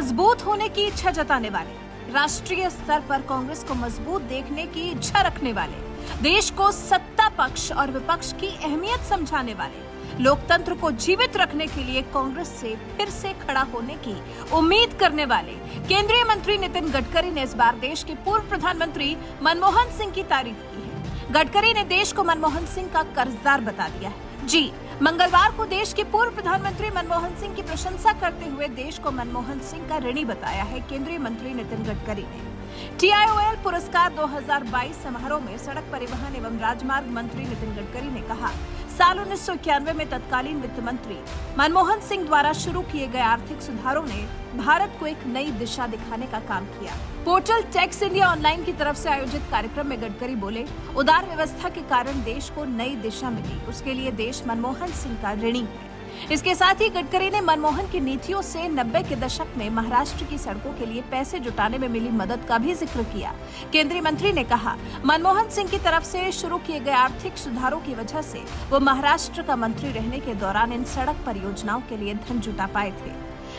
मजबूत होने की इच्छा जताने वाले, राष्ट्रीय स्तर पर कांग्रेस को मजबूत देखने की इच्छा रखने वाले, देश को सत्ता पक्ष और विपक्ष की अहमियत समझाने वाले, लोकतंत्र को जीवित रखने के लिए कांग्रेस से फिर से खड़ा होने की उम्मीद करने वाले केंद्रीय मंत्री नितिन गडकरी ने इस बार देश के पूर्व प्रधानमंत्री मनमोहन सिंह की तारीफ की है। गडकरी ने देश को मनमोहन सिंह का कर्जदार बता दिया है। जी, मंगलवार को देश के पूर्व प्रधानमंत्री मनमोहन सिंह की प्रशंसा करते हुए देश को मनमोहन सिंह का ऋणी बताया है केंद्रीय मंत्री नितिन गडकरी ने। TIOL पुरस्कार 2022 समारोह में सड़क परिवहन एवं राजमार्ग मंत्री नितिन गडकरी ने कहा, साल 1991 में तत्कालीन वित्त मंत्री मनमोहन सिंह द्वारा शुरू किए गए आर्थिक सुधारों ने भारत को एक नई दिशा दिखाने का काम किया। पोर्टल टैक्स इंडिया ऑनलाइन की तरफ से आयोजित कार्यक्रम में गडकरी बोले, उदार व्यवस्था के कारण देश को नई दिशा मिली, उसके लिए देश मनमोहन सिंह का ऋणी है। इसके साथ ही गडकरी ने मनमोहन की नीतियों से 90 के दशक में महाराष्ट्र की सड़कों के लिए पैसे जुटाने में मिली मदद का भी जिक्र किया। केंद्रीय मंत्री ने कहा, मनमोहन सिंह की तरफ से शुरू किए गए आर्थिक सुधारों की वजह से वो महाराष्ट्र का मंत्री रहने के दौरान इन सड़क परियोजनाओं के लिए धन जुटा पाए थे।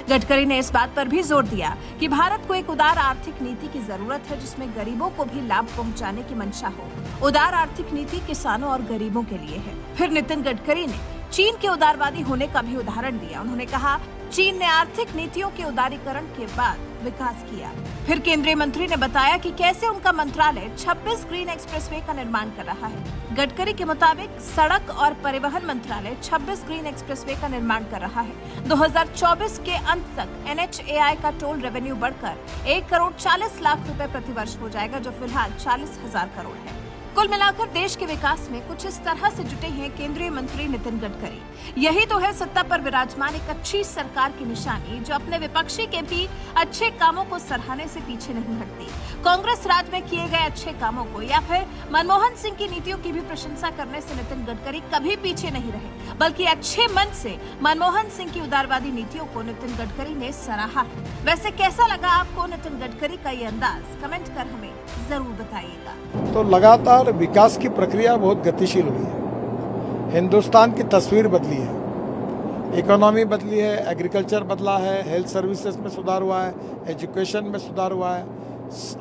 गडकरी ने इस बात पर भी जोर दिया कि भारत को एक उदार आर्थिक नीति की जरूरत है, जिसमें गरीबों को भी लाभ पहुंचाने की मंशा हो। उदार आर्थिक नीति किसानों और गरीबों के लिए है। फिर नितिन गडकरी ने चीन के उदारवादी होने का भी उदाहरण दिया। उन्होंने कहा, चीन ने आर्थिक नीतियों के उदारीकरण के बाद विकास किया। फिर केंद्रीय मंत्री ने बताया कि कैसे उनका मंत्रालय 26 ग्रीन एक्सप्रेसवे का निर्माण कर रहा है। गडकरी के मुताबिक सड़क और परिवहन मंत्रालय 26 ग्रीन एक्सप्रेसवे का निर्माण कर रहा है। 2024 के अंत तक NHAI का टोल रेवेन्यू बढ़कर 1 करोड़ 40 लाख रुपए प्रति वर्ष हो जाएगा, जो फिलहाल 40,000 करोड़ है। कुल मिलाकर देश के विकास में कुछ इस तरह से जुटे हैं केंद्रीय मंत्री नितिन गडकरी। यही तो है सत्ता पर विराजमान एक अच्छी सरकार की निशानी, जो अपने विपक्षी के भी अच्छे कामों को सराहने से पीछे नहीं हटती। कांग्रेस राज में किए गए अच्छे कामों को या फिर मनमोहन सिंह की नीतियों की भी प्रशंसा करने से नितिन गडकरी कभी पीछे नहीं रहे, बल्कि अच्छे मन से मनमोहन सिंह की उदारवादी नीतियों को नितिन गडकरी ने सराहा है। वैसे कैसा लगा आपको नितिन गडकरी का ये अंदाज? कमेंट कर हमें जरूर बताइएगा। तो लगातार विकास की प्रक्रिया बहुत गतिशील हुई है। हिंदुस्तान की तस्वीर बदली है, इकोनॉमी बदली है, एग्रीकल्चर बदला है, हेल्थ सर्विसेज में सुधार हुआ है, एजुकेशन में सुधार हुआ है।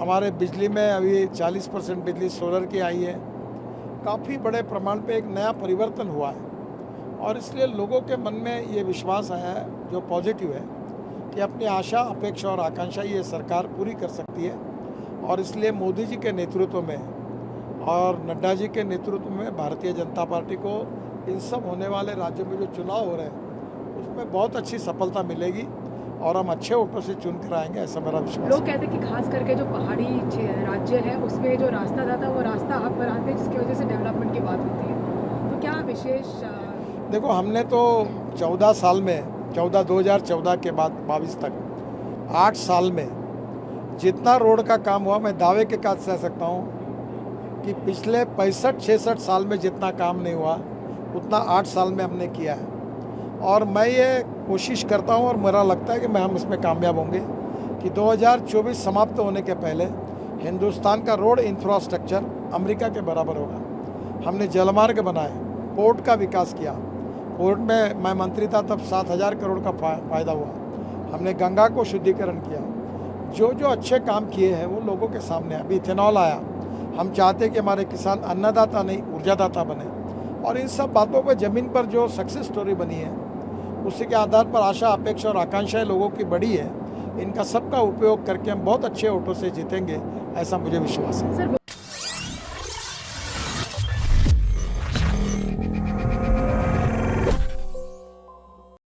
हमारे बिजली में अभी 40% बिजली सोलर की आई है। काफ़ी बड़े प्रमाण पे एक नया परिवर्तन हुआ है और इसलिए लोगों के मन में ये विश्वास आया है जो पॉजिटिव है कि अपनी आशा, अपेक्षा और आकांक्षा ये सरकार पूरी कर सकती है। और इसलिए मोदी जी के नेतृत्व में और नड्डा जी के नेतृत्व में भारतीय जनता पार्टी को इन सब होने वाले राज्यों में जो चुनाव हो रहे हैं उसमें बहुत अच्छी सफलता मिलेगी और हम अच्छे वोटों से चुन कर आएंगे, ऐसा मेरा विश्वास है। लोग कहते हैं कि खास करके जो पहाड़ी राज्य है उसमें जो रास्ता था वो रास्ता आप बनाते हैं, जिसकी वजह से डेवलपमेंट की बात होती है। तो क्या विशेष देखो, हमने तो 14 साल में 2014 के बाद 22 तक 8 साल में जितना रोड का काम हुआ, मैं दावे के साथ कह सकता हूँ कि पिछले 65-66 साल में जितना काम नहीं हुआ उतना 8 साल में हमने किया है। और मैं ये कोशिश करता हूँ और मेरा लगता है कि हम इसमें कामयाब होंगे कि 2024 समाप्त होने के पहले हिंदुस्तान का रोड इंफ्रास्ट्रक्चर अमेरिका के बराबर होगा। हमने जलमार्ग बनाए, पोर्ट का विकास किया। पोर्ट में मैं मंत्री था तब 7,000 करोड़ का फायदा हुआ। हमने गंगा को शुद्धिकरण किया। जो जो अच्छे काम किए हैं वो लोगों के सामने। अभी इथेनॉल आया। हम चाहते हैं कि हमारे किसान अन्नदाता नहीं ऊर्जादाता बने। और इन सब बातों पर ज़मीन पर जो सक्सेस स्टोरी बनी है उसी के आधार पर आशा, अपेक्षा और आकांक्षाएं लोगों की बढ़ी है। इनका सबका उपयोग करके हम बहुत अच्छे वोटों से जीतेंगे, ऐसा मुझे विश्वास है।